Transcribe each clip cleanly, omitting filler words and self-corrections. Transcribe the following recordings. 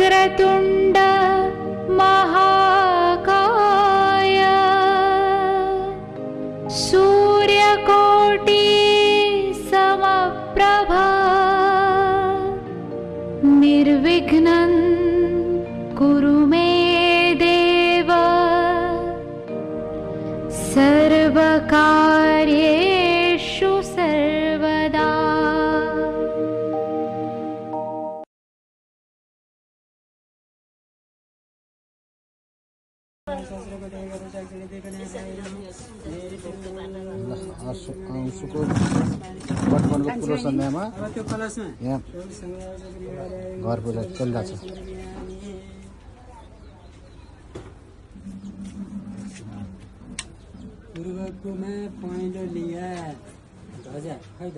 वक्रतुण्ड महाकाय सूर्यकोटि समप्रभा निर्विघ्नं कुरु मे देव सर्वकार्येषु सर्वदा। अंशुको वर्तमानको पूर्व सन्ध्यामा यहाँ घर पूजा चलिरहेछ। पूर्वकोमा पहेँलो लिया हजुर खै त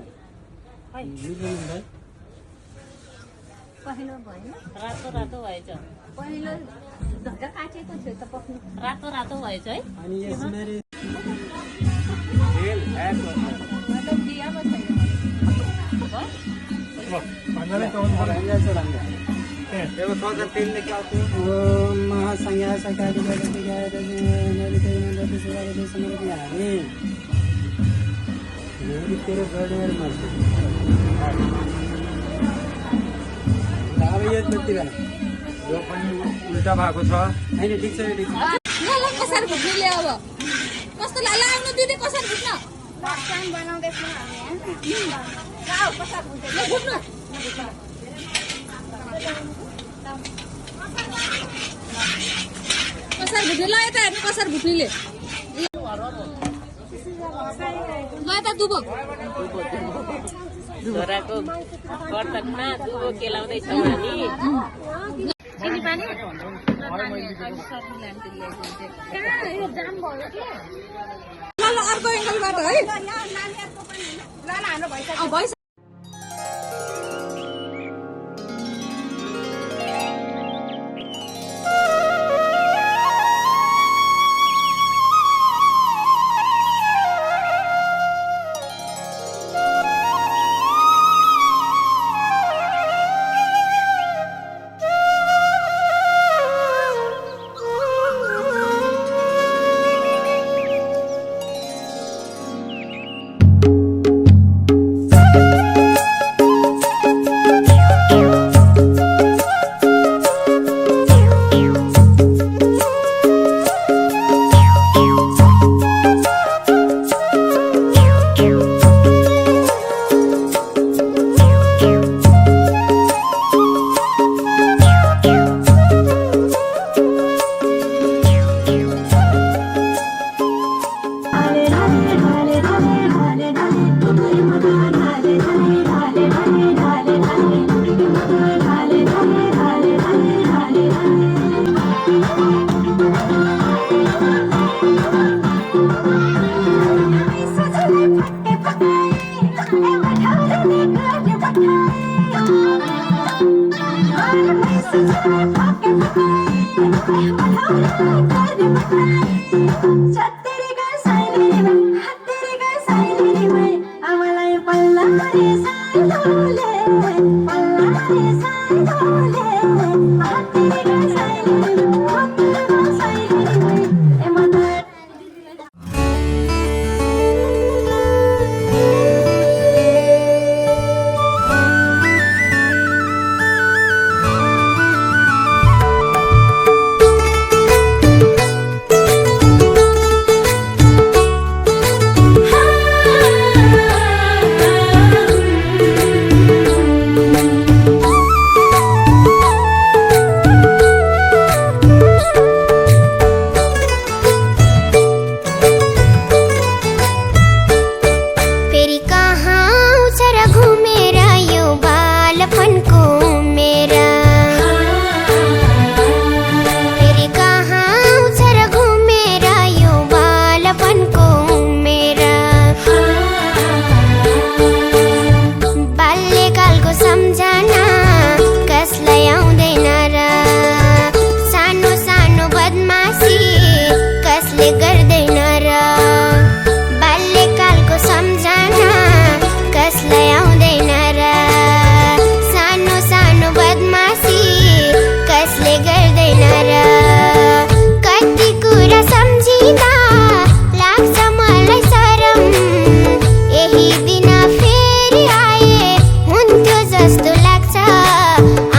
पहेँलो भएन, रातो रातो भएछ। पहेँलो ढका काटेको थियो त पक्नु रातो रातो भएछ है। अनि यसमा मतलब दियामा छैन महासंज्ञा सरकारी तेरो गडेर मान्छे अब यो जति बेला यो पनि उल्टा भएको छ हैन। ठिक छ ठिक छ। ल कसरी भुट्नुले अब कस्तो लाउनु दिदी कसरी भुट्न पास्तान बनाउँदैछ हामी यहाँ आऊ कसरी भुट्नु ल भुट्नु कसरी भुट्नु ल यता हेर्नु कसरी भुट्नुले ल यता दुबो छोराको कर्तकमा दुबो केलाउँदैछ हामी। चिनी पानी ल अर्को एङ्गलबाट है भइसक्यो। यही दिन फेरि आए हुन्थ्यो जस्तो लाग्छ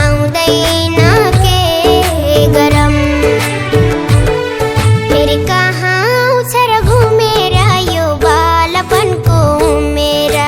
आउँदैन के गरम फेरि कहाँ आउँछ र घुमेर यो बालपनको मेरा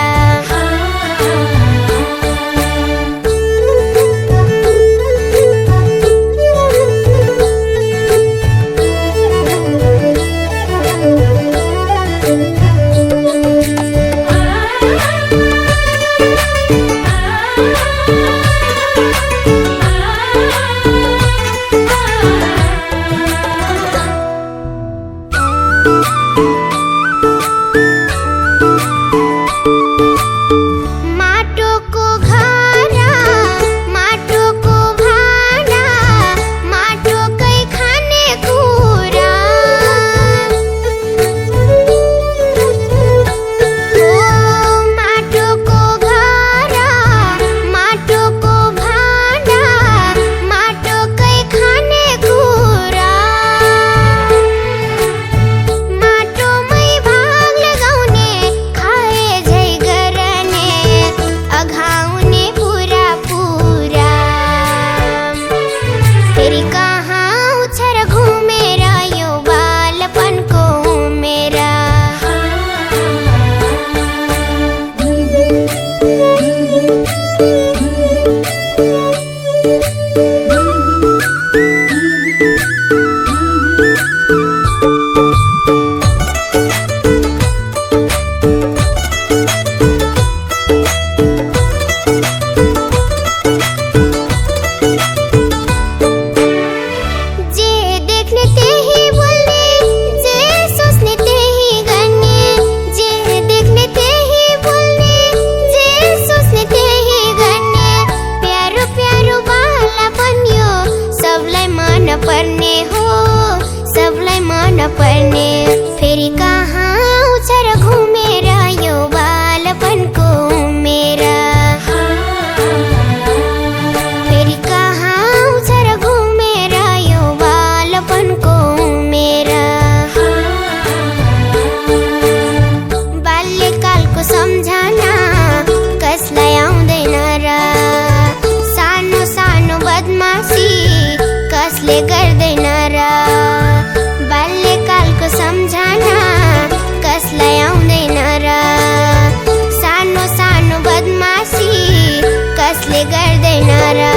माटोको घर माटोको भाँडा माटोकै खाने कुरा माटोको घर माटोको भाँडा माटोकै खाने कुरा माटोमै भाग लगाउने खाए झै गर्ने अघाउने पुरा पुरा फेरि कहाँ आउँछ र घुमेर यो बालपनको मेरा जे देख्ने त्यही बोल्ने जे सोच्ने त्यही गर्ने जे देख्ने त्यही बोल्ने जे सोच्ने त्यही गर्ने प्यारो प्यारो बालापन यो सबलाई मन पर्ने हो सबलाई मन पर्ने फेरि कहाँ आउँछ र घुमेर यो बालपनको मेरा फेरि कहाँ आउँछ र घुमेर यो बालपनको मेरा बाल्यकालको सम्झना कसलाई आउँदैन र सानो सानो बदमासी कसले गर्दैन र बाल्यकालको सम्झना कसलाई आउँदैन र सानो सानो बदमासी कसले गर्दैन र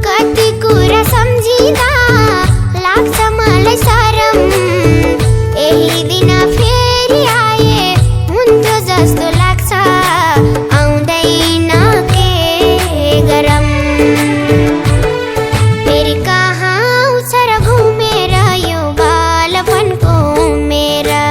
कति कुरा सम्झिँदा लाग्छ मलाई शरम यही दिन फेरि आए हुन्थ्यो जस्तो लाग्छ आउँदैन के गरम फेरि कहाँ आउँछ र घुमेर यो बालपनको मेरा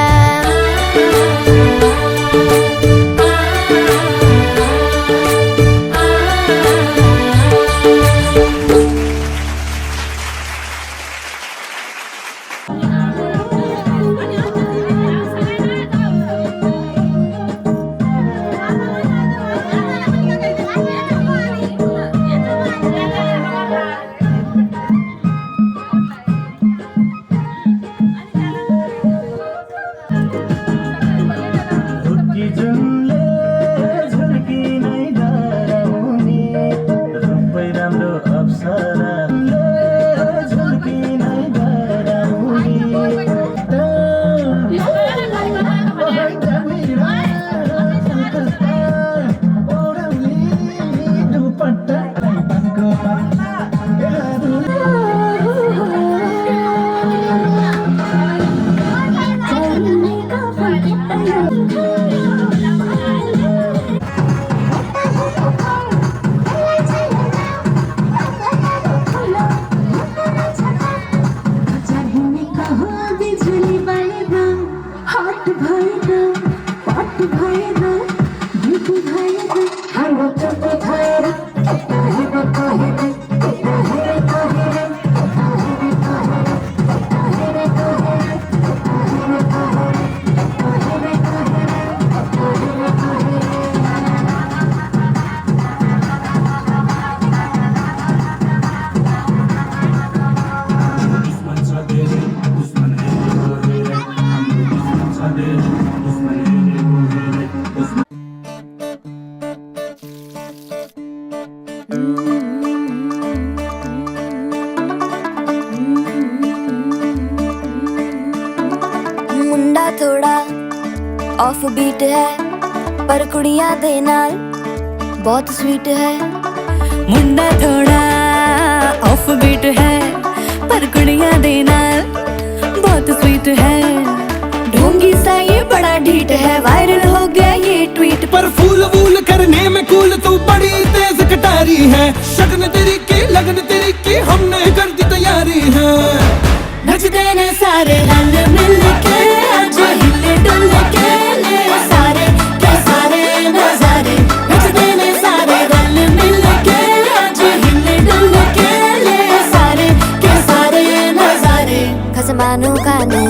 बीट है पर कुड़ियां दे नाल बहुत स्वीट है। मुंडा थोड़ा ऑफ बीट है पर कुड़ियां दे नाल बहुत स्वीट है। ढोंगी सा ये बड़ा ढीठ है, वायरल हो गया ये ट्वीट। पर फूल वूल करने में कूल तू बड़ी तेज कटारी है। शगन तेरी की लगन तेरी की हमने कर दी तैयारी है। नचते ने सारे रल मिल के आज हिले डुल के ले सारे के सारे नजारे। नचते ने सारे रल मिल के आज हिले डुल के ले सारे के सारे नजारे। खसमानू खाने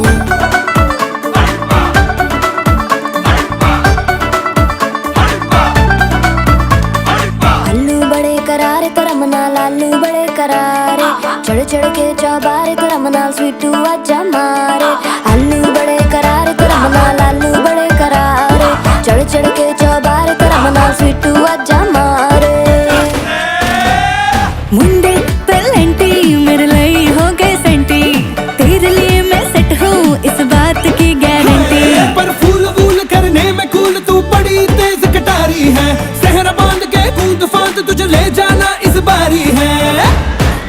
आलू बड़े करारे करम नाल आलू बड़े करारे। चढ़ चढ़ के चौबारे करम नाल स्वीटू आजा मारे। आलू बड़े करारे करम नाल आलू बड़े करारे। चढ़ चढ़ के चौबारे करम नाल स्वीटू आजा मारे। मुंडे पेलेंटी मेरे लिए हो गए सेंटी, तेरे लिए मैं सेट हूँ इस बात की गारंटी। पर फूल वूल करने में कूल तू बड़ी तेज कटारी है। सहरा बांध के कूद फांद तुझे ले जाना इस बारी है।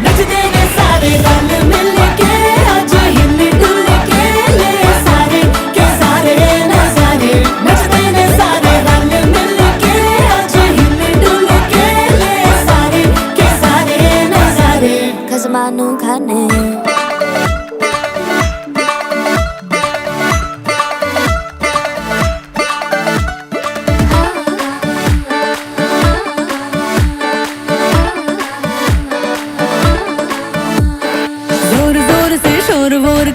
नचते ने सारे रल मिल के आज हिले डुल के ले सारे के सारे नजारे। नचते ने सारे रल मिल के आज हिले डुल के ले सारे के सारे नजारे। खसमानू खाने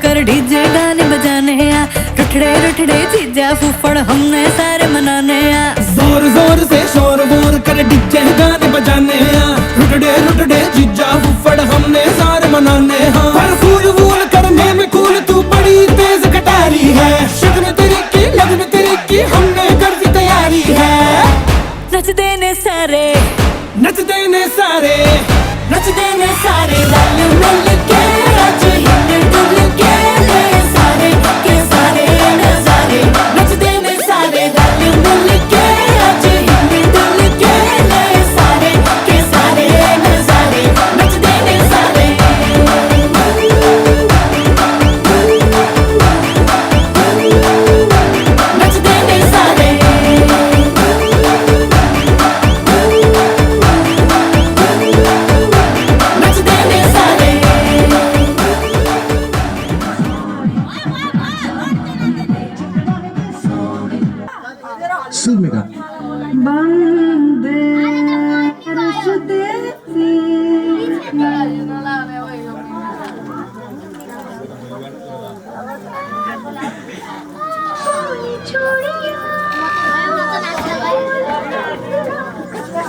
कर डीजे गाने बजाने आ। रुठड़े रुठड़े चीजा फूफड़ हमने सारे मनाने आ। जोर जोर से शोर वोर कर डीजे गाने बजाने आ। रुटड़े रुटड़े जीजा फुफड़ हमने सारे मनाने हाँ। पर फूल वूल करने में कूल तू बड़ी तेज कटारी है। शगन तेरी की लगन तेरी की हमने कर दी तैयारी है। नचते ने सारे नचते ने सारे नचते ने सारे रल मिल के आज हिले डुल के ले सारे के सारे नजारे। नचते ने सारे रल मिल के आज हिले डुल के ले सारे के सारे नजारे। नचते ने सारे नचते ने सारे नचते ने सारे।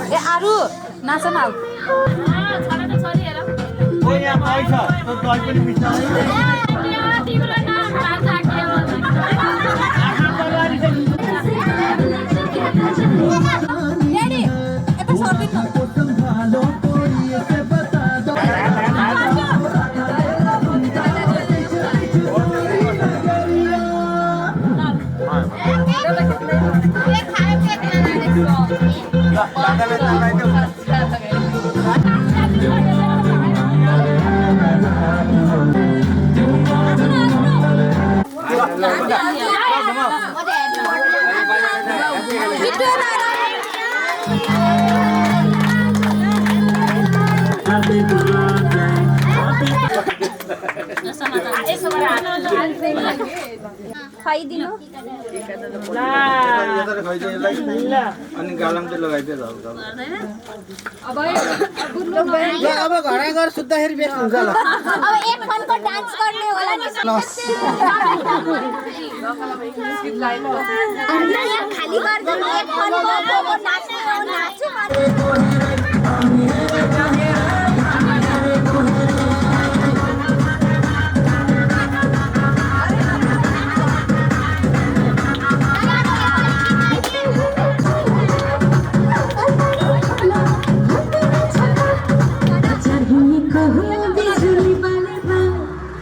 ए आरु नाच न खाइदिनु अनि गालाम चाहिँ लगाइदिएर अब घरै गएर सुत्दाखेरि बेस्ट हुन्छ होला। अब एक फनको डान्स गर्ने होला नि खाली गर्दैन एक फनको नाच्नु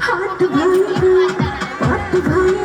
हाथ भाई हाथ भाई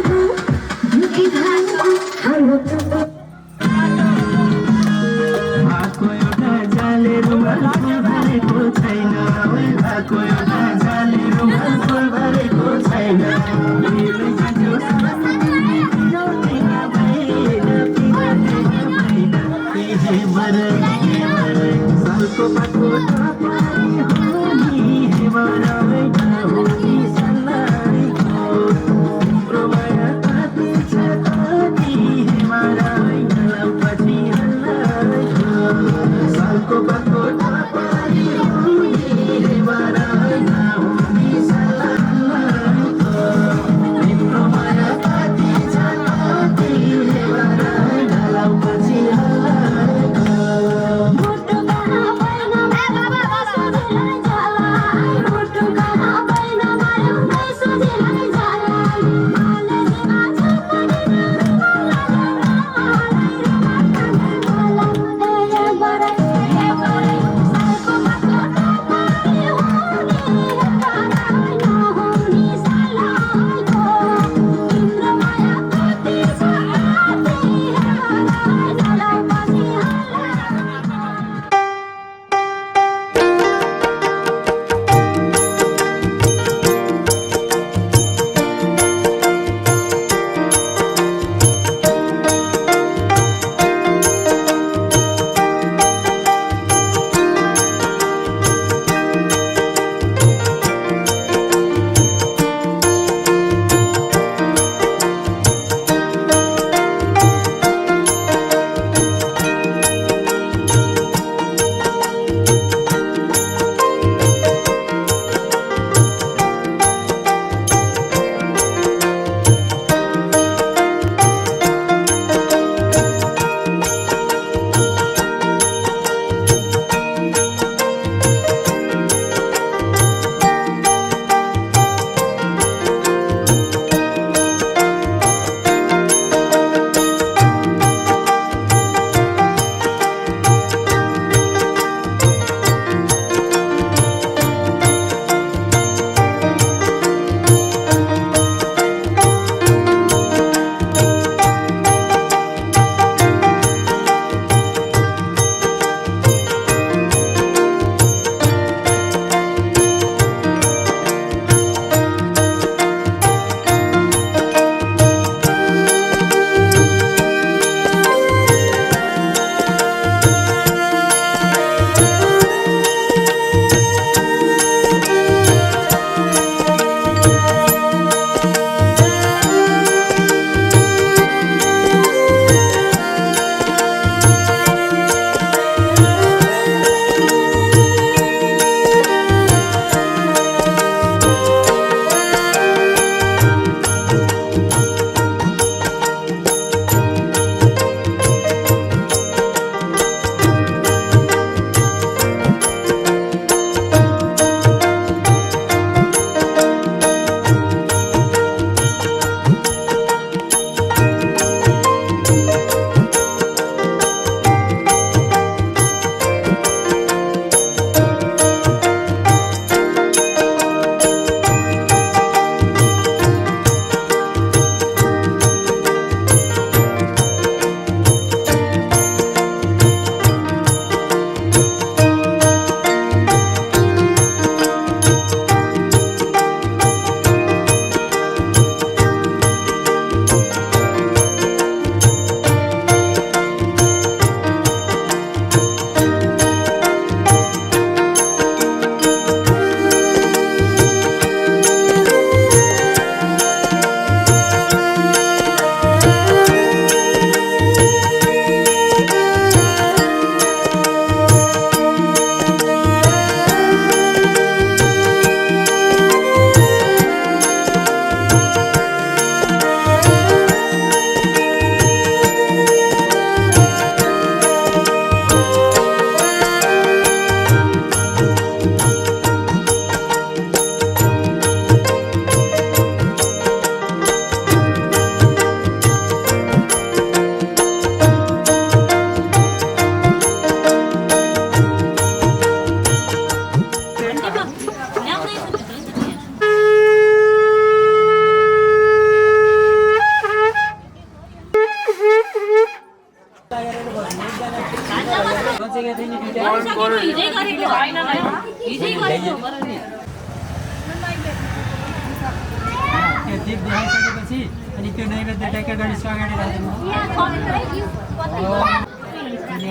दीप देखाइसकेपछि अनि त्यो नैवेद्य ट्याक्क गणेशको अगाडि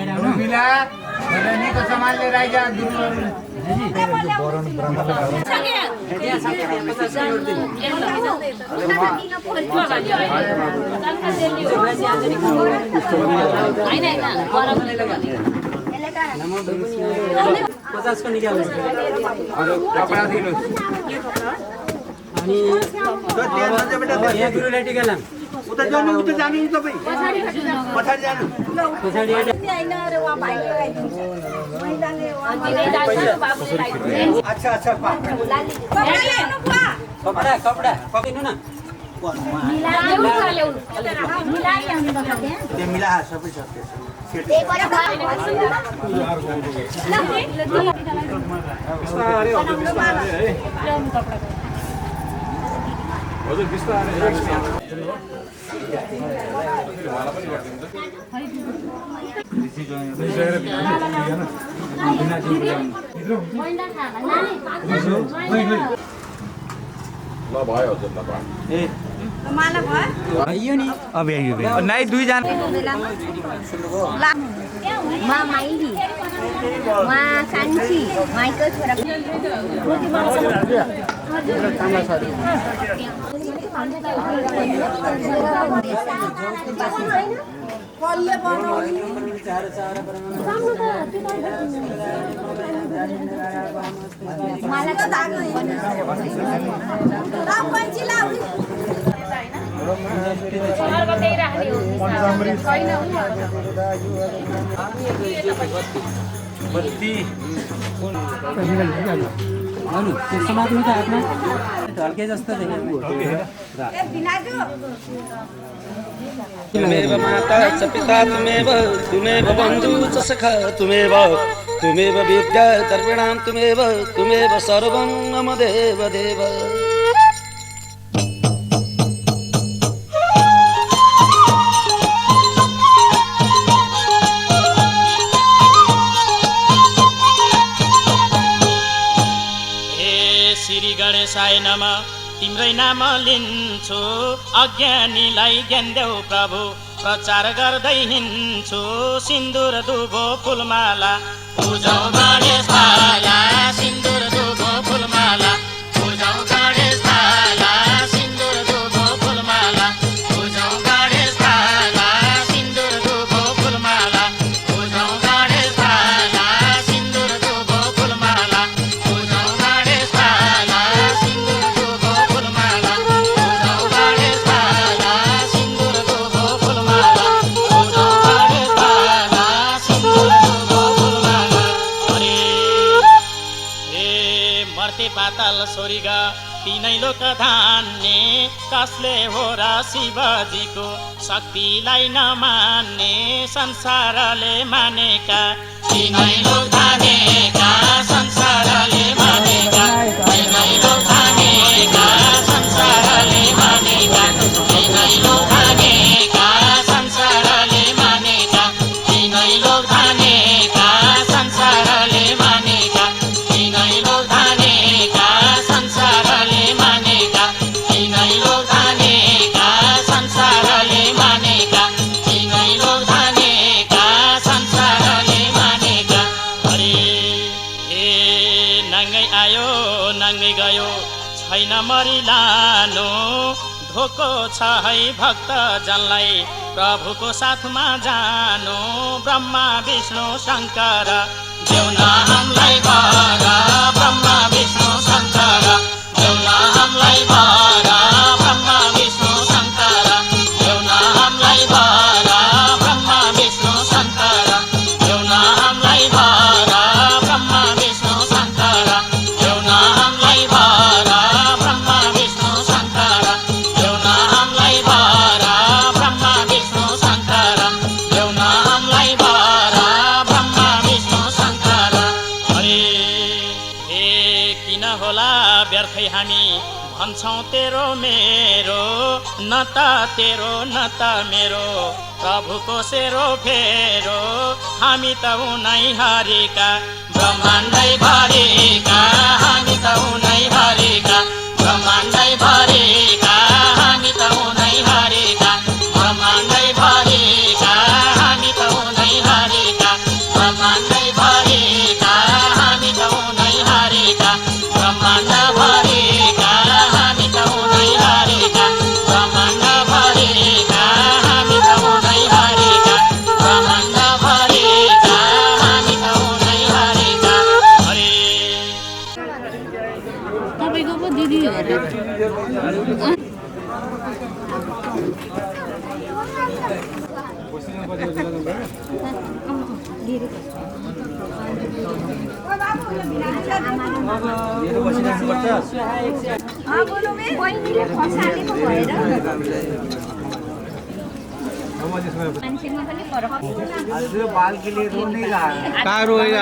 राख्नु मिला नहीं तो सामान ले रहा जा को निकाल्नु कपडा दिनु अनि यहाँ गुरुलाई टिका लाम उता जानु नि तपाईँ पछाडि जानु पछाडि अच्छा अच्छा कपडा कपडा पकिनु न मिला सबै छ यो नि अब नाइ दुई जना मा माइली मा कान्छी माइको छोरा समात्नु त हातमा ढल्के जस्तो देखेको तुमेव माता च पिता तुमेव बन्धु च सखा तुमेव विद्या द्रविणां तुमेव सर्वं मम देव देव गणेशाय नमः तिम्रै नाम लिन्छु अज्ञानीलाई ज्ञान देऊ प्रभु प्रचार गर्दै हिँड्छु सिन्दुर दुबो फुलमाला पूजौ गणेश बाला सिन्दुर दुबो फुलमाला पूजौ गणेश बाला सिन्दुर दुबो फुलमाला पूजौ गणेश बाला सिन्दुर दुबो फुलमाला पूजौ गणेश बाला सिन्दुर दुबो फुलमाला पूजौ गणेश बाला सिन्दुर दुबो फुलमाला पूजौ गणेश बाला सिन्दुर दुबो फुलमाला पूजौ गणेश बाला सिन्दुर दुबो फुलमाला मर्ते पाताल स्वर्ग तीनै लोक धान्ने कसले हो र शिवजीको शक्तिलाई नमान्ने संसारले मानेका तीनै लोक धानेका संसारले मानेका तीनै लोक धानेका संसारले मानेका तीनै लोक धानेका संसारले मानेका तीनै लोक धानेका संसारले मानेका तीनै लोक धानेका संसारले मानेका तीनै लोक धानेका संसारले मानेका तीनै लोक धानेका संसारले मानेका हरे हे नाङ्गै आयो नाङ्गै गयो छैन मरिलानो धोको छ है भक्त जनलाई प्रभुको साथमा जानु ब्रह्मा विष्णु शङ्कर देउन हामीलाई वर ब्रह्मा विष्णु शङ्कर देउन हामीलाई वर ब्रह्मा विष्णु शङ्कर देउन हामीलाई वर ब्रह्मा विष्णु शङ्कर देउन हामीलाई वर ब्रह्मा विष्णु शङ्कर देउन हामीलाई वर ब्रह्मा विष्णु शङ्कर देउन हामीलाई वर ब्रह्मा विष्णु शङ्कर देउन हामीलाई वर ब्रह्मा विष्णु शङ्कर हरे हे किन होला व्यर्थै हामी भन्छौँ तेरो मेरो न त तेरो न त मेरो प्रभुको सेरो फेरो हामी त उनै हरिका ब्रह्माण्डै भरिका हामी त उनै हरिका ब्रह्माण्डै भरिका हामी त उनै हरिका ब्रह्माण्डै भरिका हामी त उनै हरिका बहिनीले फसालेको भएर मान्छेमा पनि फरक कहाँ रोएर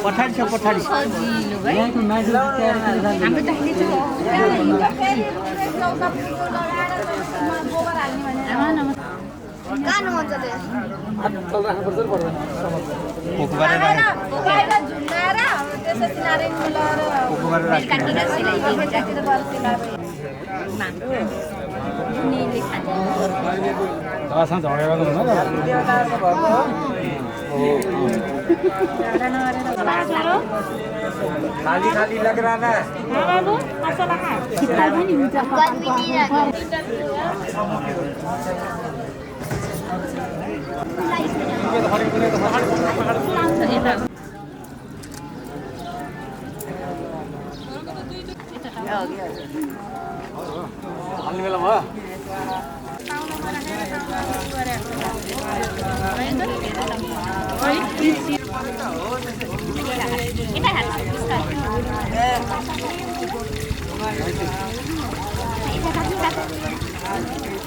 पठारी छ पठारी सजिलो भाइ हाम्रो त खाली खाली लग रहा है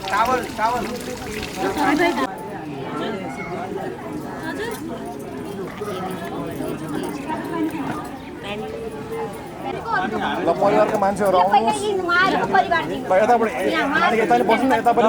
चावल चावल ल परिवारका मान्छेहरू आउनुहोस् यताबाट यताले बस्नु न यताबाट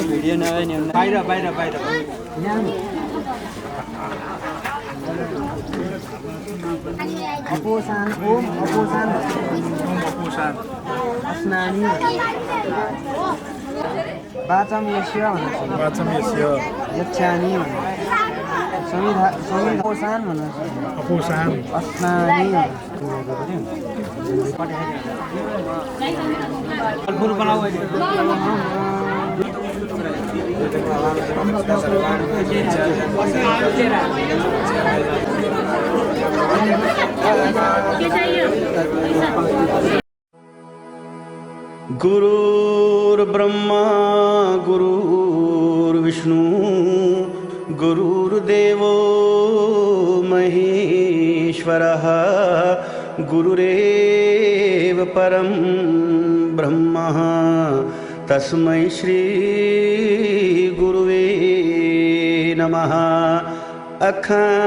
भिडियो नभए बाहिर बाहिर बाहिर अपोषान ओम अपोषान अपोषान अस्नानी वाचम यस्य भन्नु वाचम यस्य यच्छानी भन्नु संविधा अपोषान भन्नु अपोषान अस्नानी फुल बनाऊ गुरुर्ब्रह्मा गुरुर्विष्णु गुरुर्देवो महेश्वरः गुरुरेव परं ब्रह्म तस्मै श्री गुरुवे नमः। अखण्डमण्डलाकारं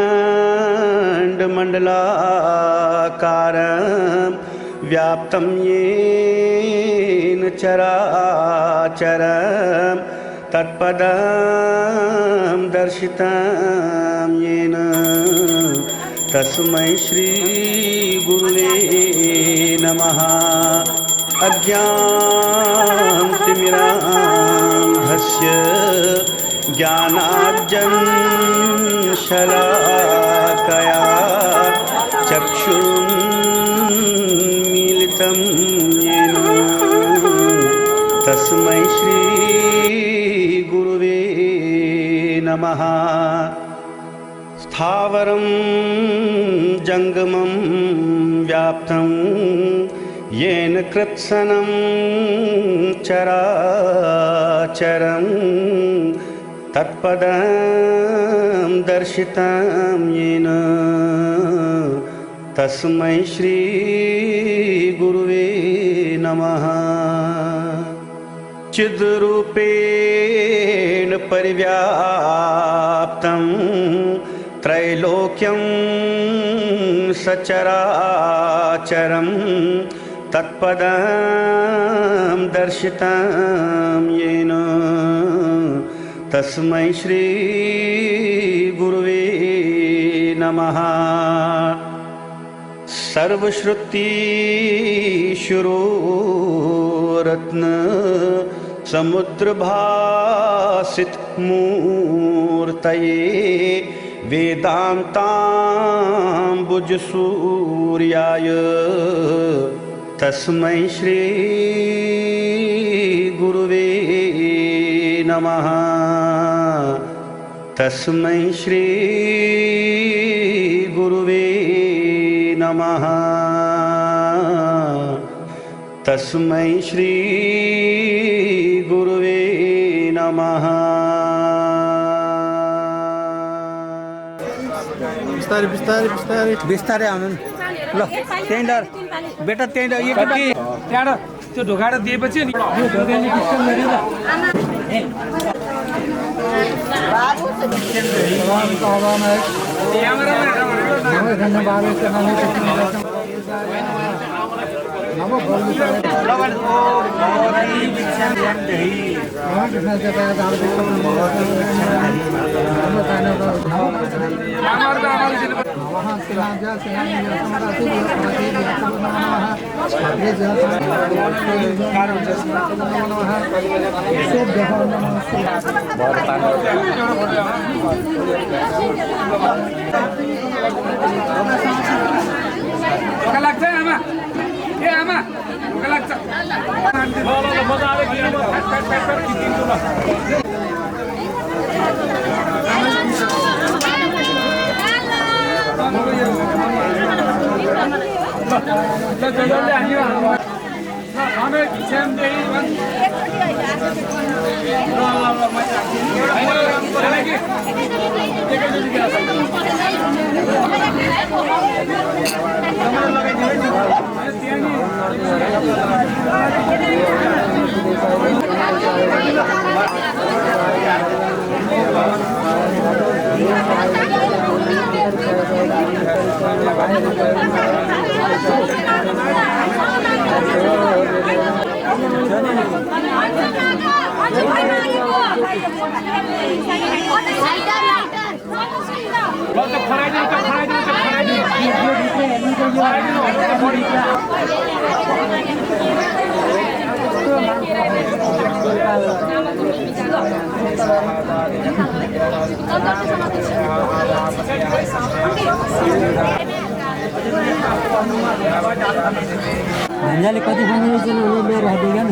व्याप्तं येन चराचरं तत्पदं दर्शितं येन तस्मै श्री गुरुवे नमः। अज्ञानतिमिरान्धस्य ज्ञानार्जनशलाकया चक्षुरुन्मीलितं येन तस्मै श्री गुरुवे नमः। स्थावरं जङ्गमं व्याप्तं येन कृत्स्नं चराचरं तत्पदं दर्शितं येन तस्मै श्री गुरुवे नमः। चिद्रूपेण परिव्याप्तं त्रैलोक्यं सचराचरं तत्पदं दर्शितं येन तस्मै श्री गुरुवे नमः। सर्वश्रुतिशुरोरत्न समुद्रभासित मूर्तये वेदान्ताम्बुजसूर्याय तस्मै श्री गुरुवे नमः। तस्मै श्री गुरुवे नमः। तस्मै श्री गुरुवे नमः। बिस्तारै बिस्तारै बिस्तारै बिस्तारै आउनु ल त्यहीँ डर बेटा त्यहीँ डर त्यहाँ त्यो ढोकाएर दिएपछि नि लाग्छ आमा ए आमा लाग्छ भन्जाले कति खाने रहेछ लिएर हालिदिएन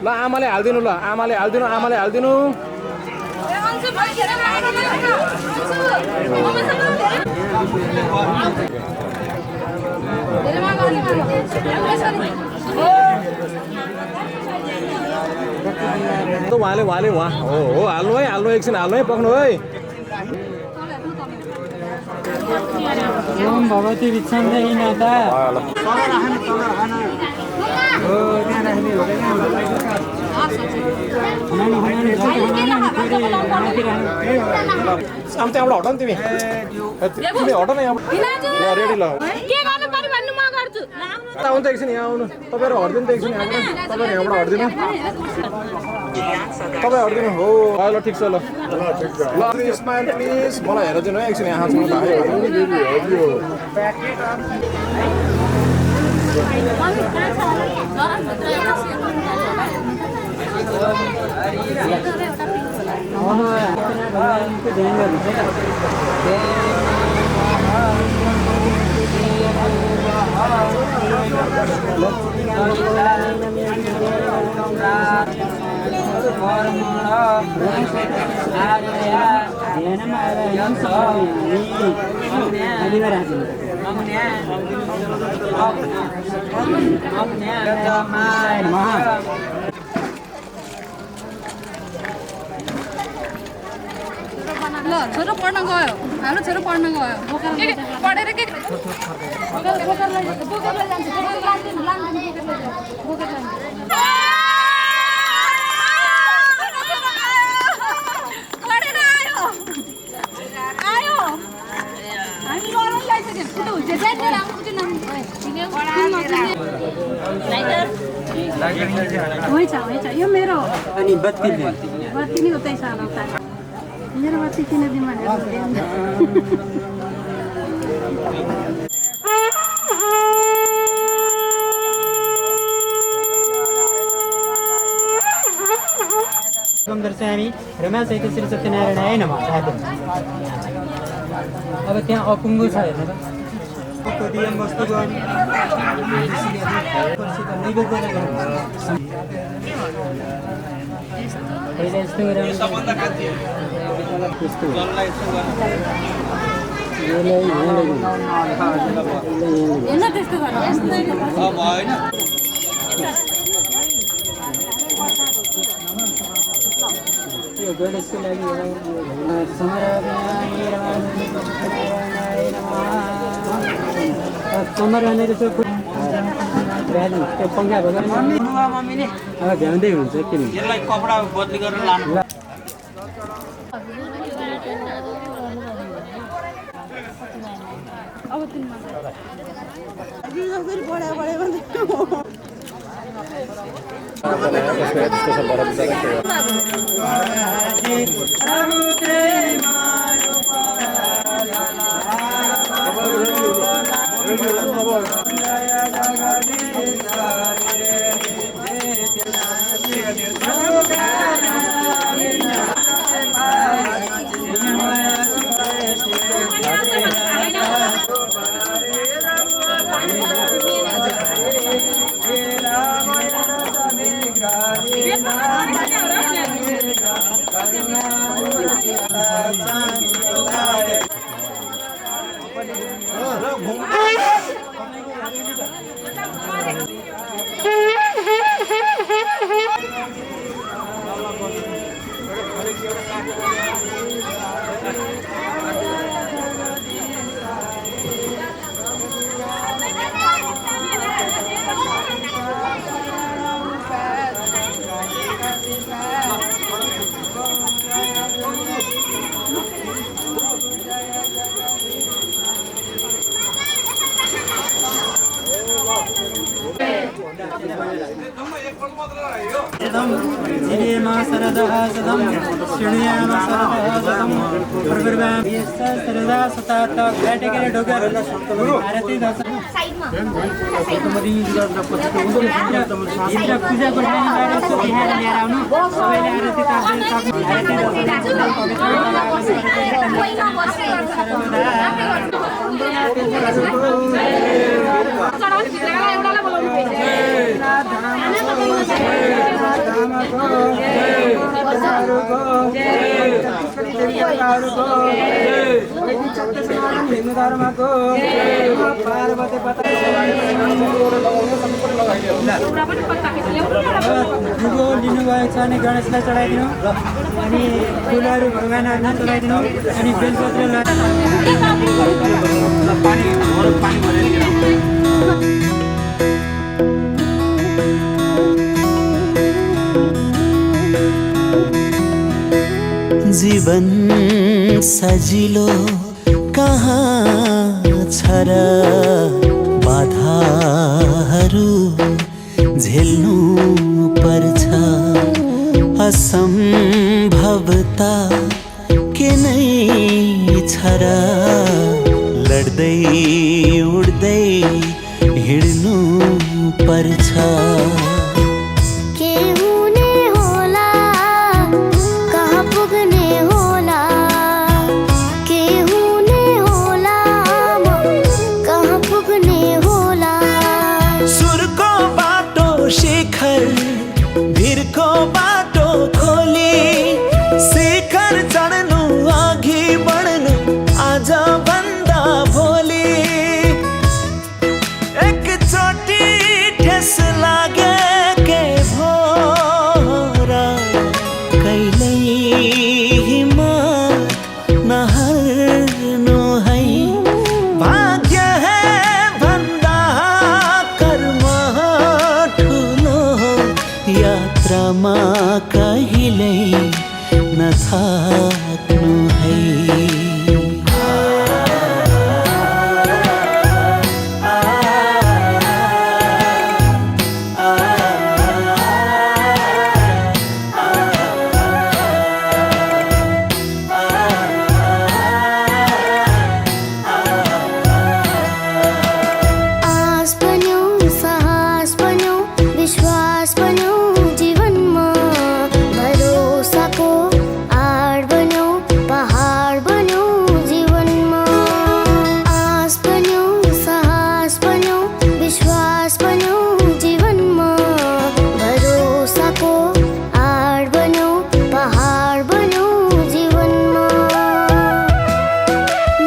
ल आमाले हाल्दिनु ल आमाले हाल्दिनु आमाले हाल्दिनु उहाँले उहाँ हो हाल्नु है हाल्नु एकछिन हाल्नु है पक्नु है ओम भगवती विच्छन्दै नाता आम त्यहाँबाट हट न तिमी तिमी हट न यहाँबाट यहाँ रेडी ल के गर्नु पर्यो भन्नु म गर्छु आउनु त एकछिन यहाँ आउनु तपाईँहरू हट्दिनु त एकछिन यहाँबाट तपाईँहरू यहाँबाट हट्दिनु तपाईँ हट्दिनु हो ल ठिक छ ल ल स्माइल प्लिज मलाई हेर दिनु है एकछिन यहाँ ल छोरो पढ्न गयो हाम्रो छोरो पढ्न गयो पढेर के हुन्छ यो मेरो अनि बत्ती बत्ती नै उतै सानो मेरो बत्ती किन दिनु दर्शयामि रमाल सहित श्री सत्यनारायणाय नमः अब त्यहाँ अपुङ्गो छ हेर्नु त दियम वस्तु गणेशको लागि पङ्खा अब भ्याउँदै हुन्छ किन यसलाई कपडा बदली गरेर लानु सरदः सदं श्रेणुयाम सरदः सदं प्रवर्वाम सरदा सतात बैठकेर ढोकर आरती दर्शन पूजा गर्दा लिएर आउनु सबैले आरती हिन्दू धर्मको पार्वती दुगो लिनुभएको छ अनि गणेशलाई चढाइदिनु अनि फुलहरू भगवानहरूलाई चढाइदिनु अनि बेलपत्र पानी जीवन सजिलो कहाँ छ र बाधाहरू झेल्नु पर्छ असम्भवता के नै छ र लड्दै उड्दै हिँड्नु पर्छ के हुने होला कहाँ पुग्ने होला के हुने होला कहाँ पुग्ने होला सुरको बाटो शिखर भिरको बाटो खोली शिखर चढ्नु अघि बढ्नु आज भन्दा भोलि एकचोटि ठेस लागे के भो र कहिल्यै हिम्मत नहार्नु है भाग्य है भन्दा कर्म ठुलो यात्रामा कहिल्यै नथाक्नु है आस बन्यो साहस बन्यो विश्वास बन्यो जीवनमा भरोसाको आड बन्यो पहाड बन्यो जीवनमा आस बन्यो साहस बन्यो विश्वास बन्यो जीवनमा भरोसाको आड बन्यो पहाड बन्यो जीवनमा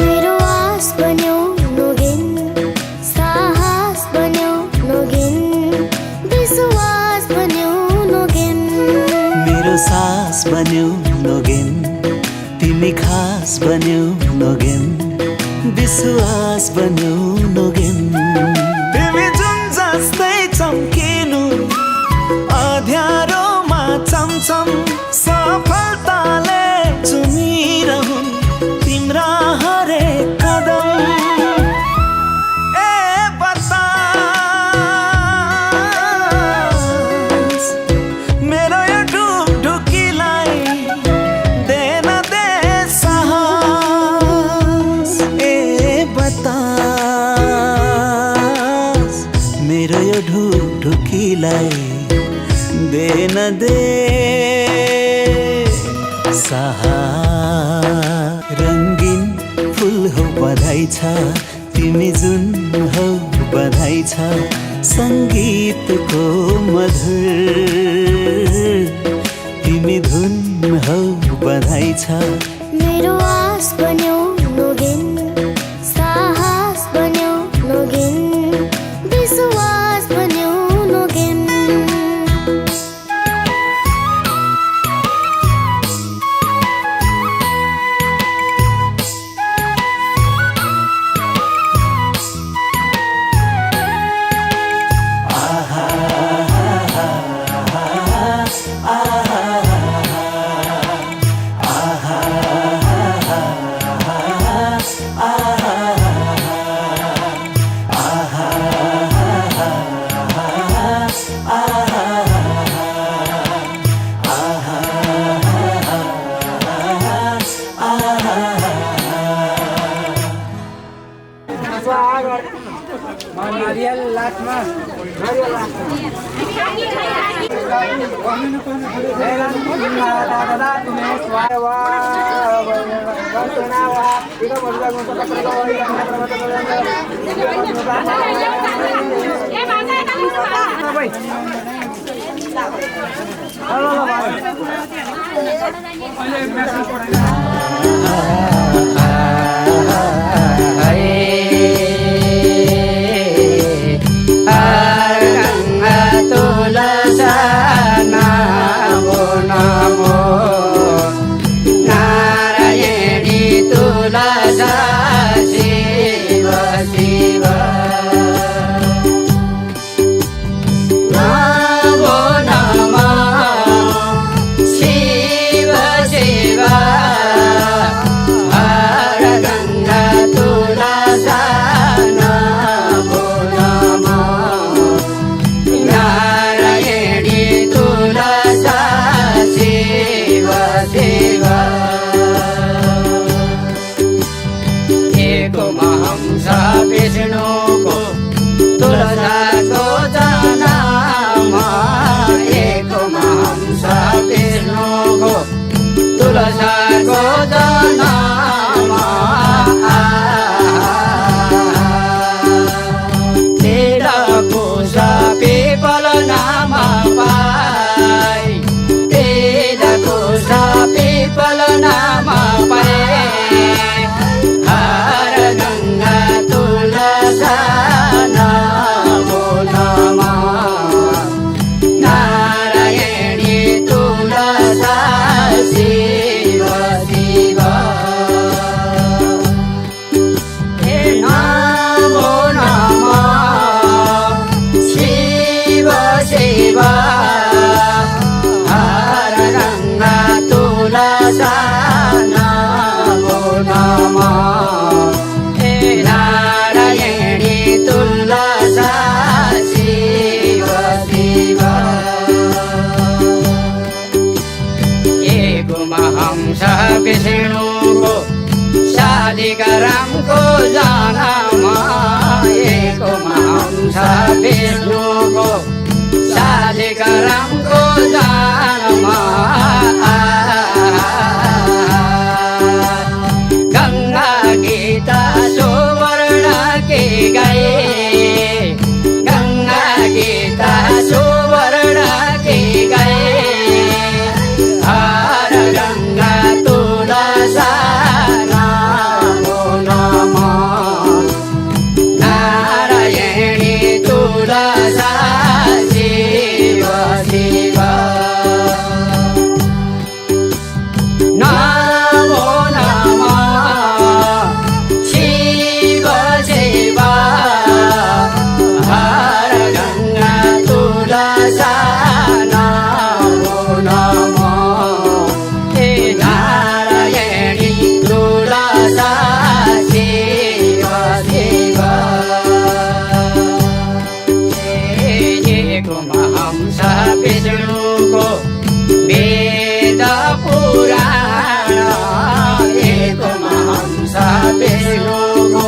मेरो आस बन्यो नोगिन साहस बन्यो नोगिन विश्वास बन्यो नोगिन मेरो सास बन्यो नोगेन तिमी खास बन्यो नोगेन विश्वास बन्यो नोगेन तिमी जुन जस्तै चम्किनु अँध्यारोमा चमचम सफलताले चुमिरहुन् तिम्रा हरेक कदम ए बतास मेरो यो ढुकढुकीलाई दे न दे साहस ए बतास मेरो यो ढुकढुकीलाई दे न दे साहस रङ्गीन फुल हो बधाई छ तिमी जुन हौ बधाई छ सङ्गीतको मधुर तिमी धुन हौ बधाई छ मेरो आस बन्यो नोगिन साहस बन्यो नोगिन विश्वास बन्यो नोगिन नारियल लाखमा शिव शिवा तुलसा नमो नमः हे नारायणी तुलसा शिव शिव हंस विष्णुको शालिग्रामको जन्म एको हंस विष्णुको शालिग्रामको जन्म गङ्गा गीता सुवर्ण के गाए गङ्गा गीता सुवर्ण के गाए वेद पुराण एको हंस विष्णुको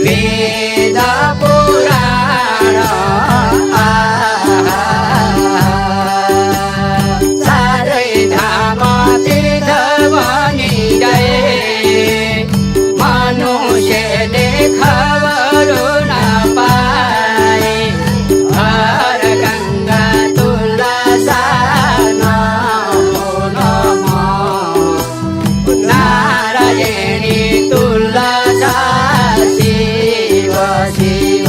वेद पुराण सारै धाम तीर्थ बनि गए मनुष्यले खबरो नपाए हर गङ्गा तुलसा नारायणी तुलसा शिव शिव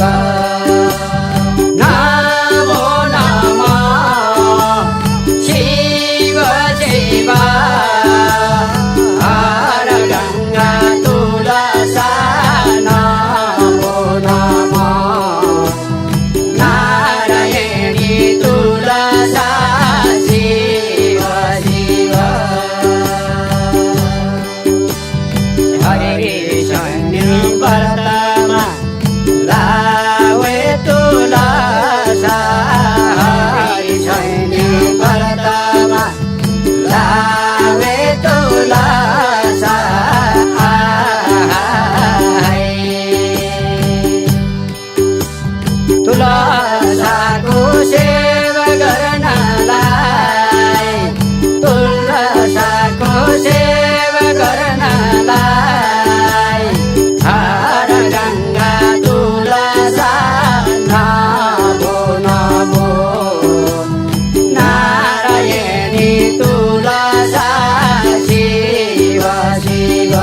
नमो नमः शिव शिव हर गङ्गा तुलसा नमो नमः नारायणी तुलसा शिव शिव हरे शनि व्रतमा लावे तुलसा हरे शनि व्रतमा लावे तुलसा तुलसाको सेवा गर्नलाई तुलसाको सेवा गर्नलाई हर गङ्गा तुलसा नमो नमो नारायणी तुलसा शिव शिव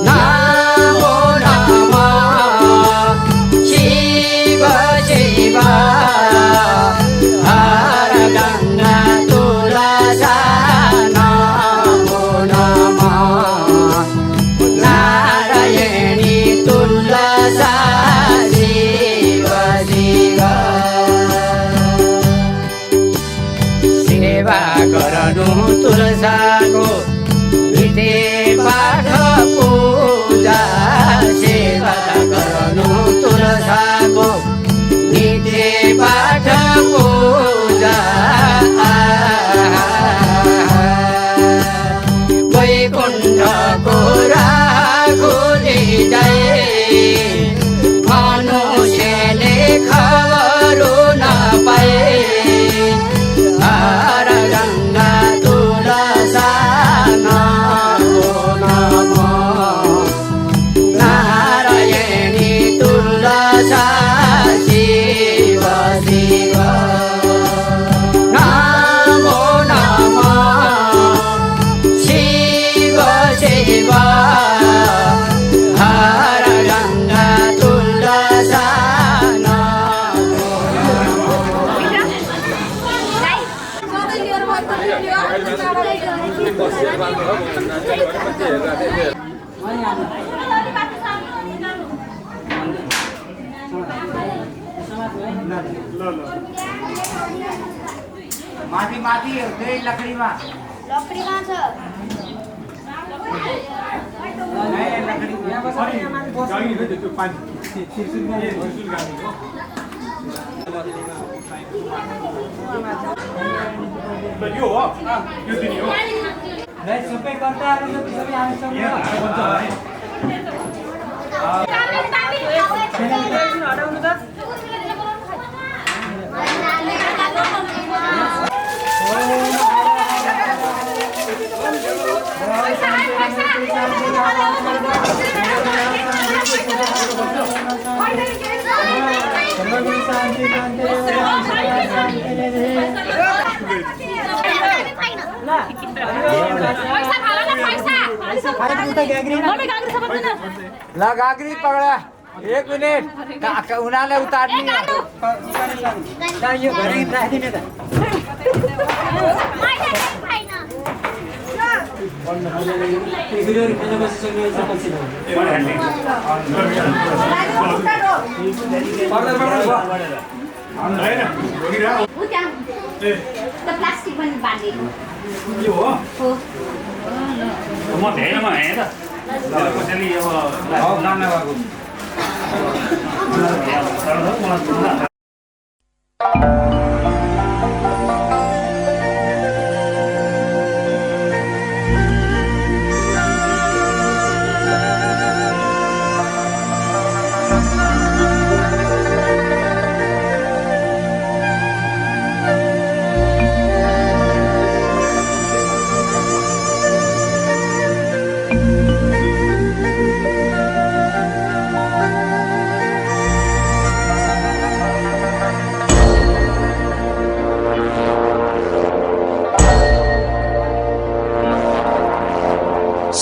नमो नमः शिव शिव हर गङ्गा तुलसा नमो नमः नारायणी तुलसा शिव शिव सेवा गर्नु तुलसाको विधि पाठ पूजा सेवा गर्नु तुलसाको विधि पाठ पूजा वैकुण्ठको राखुली जाए मनुष्यले खबरो नपाए हर गङ्गा तुलसा नमो नमः नारायणी तुलसा शिव शिव नमो नमः शिव शिव हर गङ्गा तुलसा माथि माथि त्यही लकडीमा लकडी कहाँ छ यो हो यो दिने हो सबै कर्ताहरू सबै आउँछन् हटाउनु त ल गाग्री पक्रा 1 मिनेट उनीहरूले उतार्ने यो घरि राखिदिने त प्लास्टिक पनि बाँधेको यो हो म धेरैमा हेर कसैले अब लान्न भएको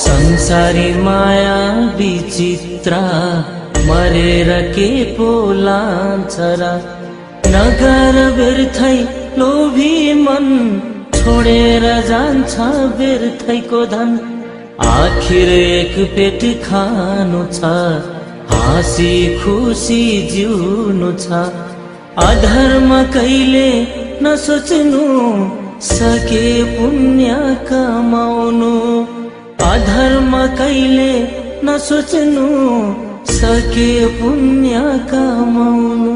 संसारी माया विचित्र मरेर के पो लान्छ र नगर व्यर्थै लोभी मन छोडेर जान्छ व्यर्थैको धन आखिर एक पेट खानु छ हाँसी खुसी जिउनु छ अधर्म कहिले नसोच्नु सके पुण्य कमाउनु अधर्म कहिले नसोच्नु सके पुण्य कमाउनु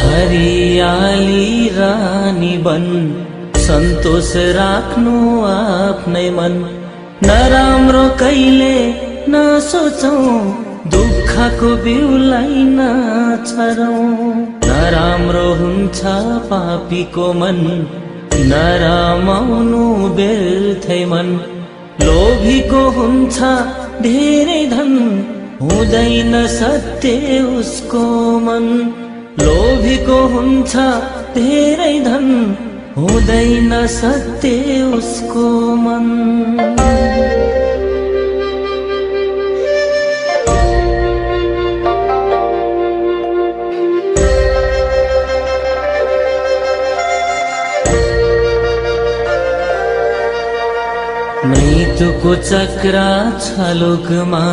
हरियाली रानी बन सन्तोष राख्नु आफ्नै मन नराम्रो कहिले नसोचौं दुःखको बिउलाई नछरौं नराम्रो हुन्छ पापीको मन नरामाउनु व्यर्थै मन लोभीको हुन्छ धेरै धन हुँदैन सत्य उसको मन लोभीको हुन्छ धेरै धन हुँदैन सत्य उसको मन मृत्युको चक्र छ लोकमा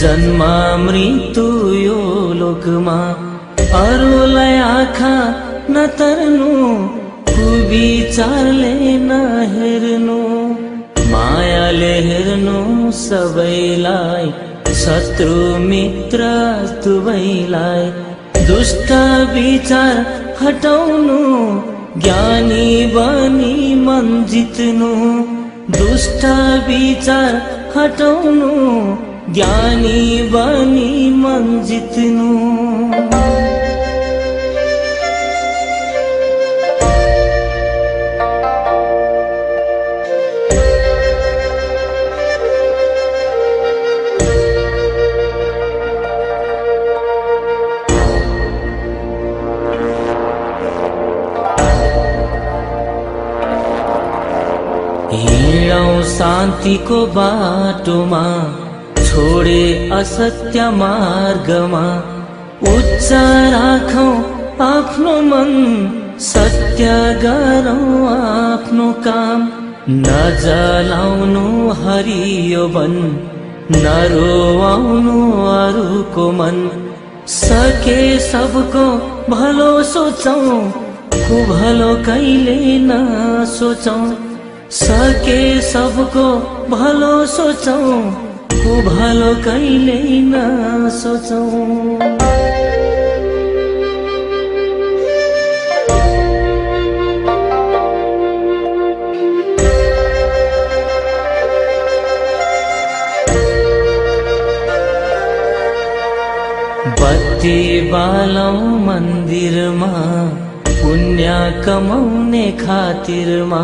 जन्म मृत्यु यो लोकमा अरूलाई आँखा नतर्नु कुविचारले नहेर्नु मायाले हेर्नु सबैलाई शत्रु मित्र दुवैलाई दुष्ट विचार हटाउनु ज्ञानी बनी मन जित्नु दुष्ट विचार हटाउनु ज्ञानी बनी मन जित्नु हिँडौं शान्तिको बाटोमा छोडे असत्य मार्गमा उच्च राखौं आफ्नो मन, सत्य गरौं आफ्नो काम। नजलाउनु हरियो वन, नरोआउनु अरूको मन। सके सबको भलो सोचौं, कुभलो कहिले नसोचौं। सके सबको भलो सोचौं, कुभलो कहिले नसोचौं। बत्ती बालौं मन्दिरमा, पुण्य कमाउने खातिरमा।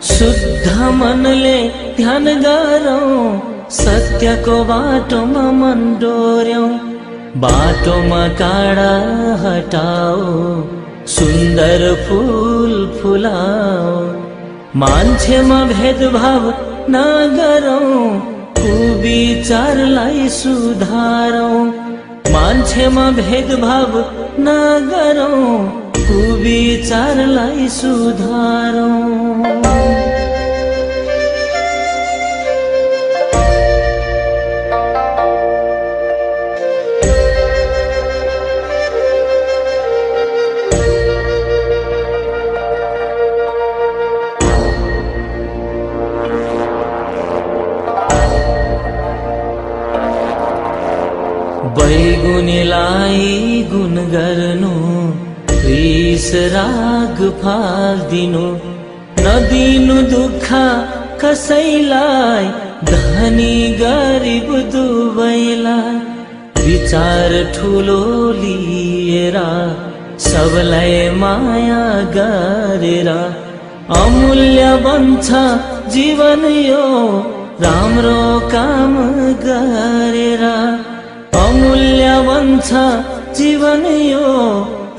शुद्ध मनले ध्यान गरौं, सत्यको बाटोमा मन डोर्यौं। बाटोमा काँडा हटाओ, सुन्दर फूल फुलाओ। मान्छेमा भेदभाव नगरौं, कुविचारलाई सुधारौं। मान्छेमा भेदभाव नगरौं, कुविचारलाई सुधारौं। बैगुनीलाई गुण गर्नु, रिस राग फाल्दिनु। नदिनु दुःख कसैलाई, धनी गरिब दुवैलाई। विचार ठुलो लिएर, सबलाई माया गरेर। अमूल्य बन्छ जीवन यो, राम्रो काम गरेर। अमूल्य बन्छ जीवन यो,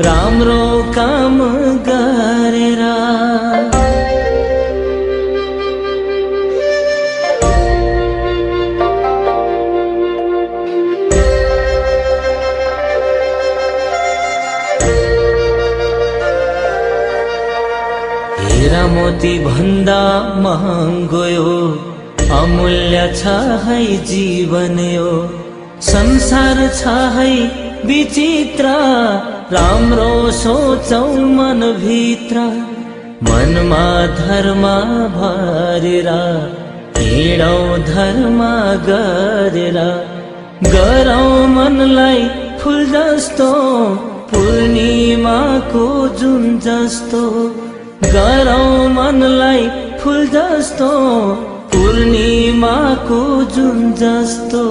राम्रो काम गरेर। हीरा मोती भन्दा महँगो यो, अमूल्य छ है जीवन यो। संसार छ है विचित्र, राम्रो सोचौं मन भित्र। मनमा धर्म भरेर, हिँडौं धर्म गरेर। गरौं मनलाई फुल जस्तो, पूर्णिमाको जुन जस्तो। गरौं मनलाई फुल जस्तो, पूर्णिमाको जुन जस्तो।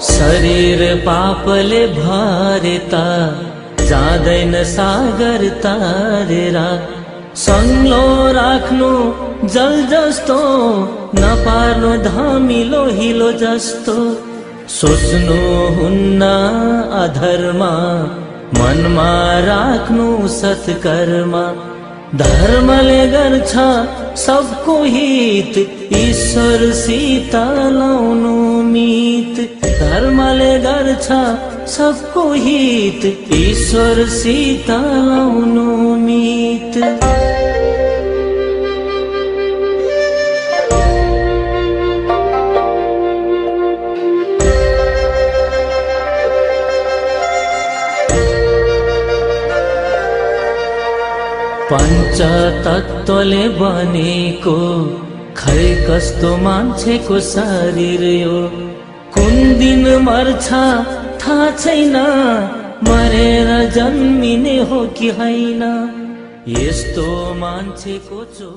शरीर पापले भरेता, जाँदैन सागर तारेर। सङ्लो राख्नु जल जस्तो, नपार्नु धमिलो हिलो जस्तो। सोच्नु हुन्न अधर्म, मनमा राख्नु सत्कर्म। धर्मले गर्छ सबको हित, ईश्वरसित लाउनु मित। धर्मले गर्छ सबको हित, ईश्वरसित लाउनु मित। पञ्चतत्त्वले बनेको, खै कस्तो मान्छेको शरीर यो। कुन दिन मर्छ थाहा छैन, मरेर जन्मिने हो कि होइन। यस्तो मान्छेको चो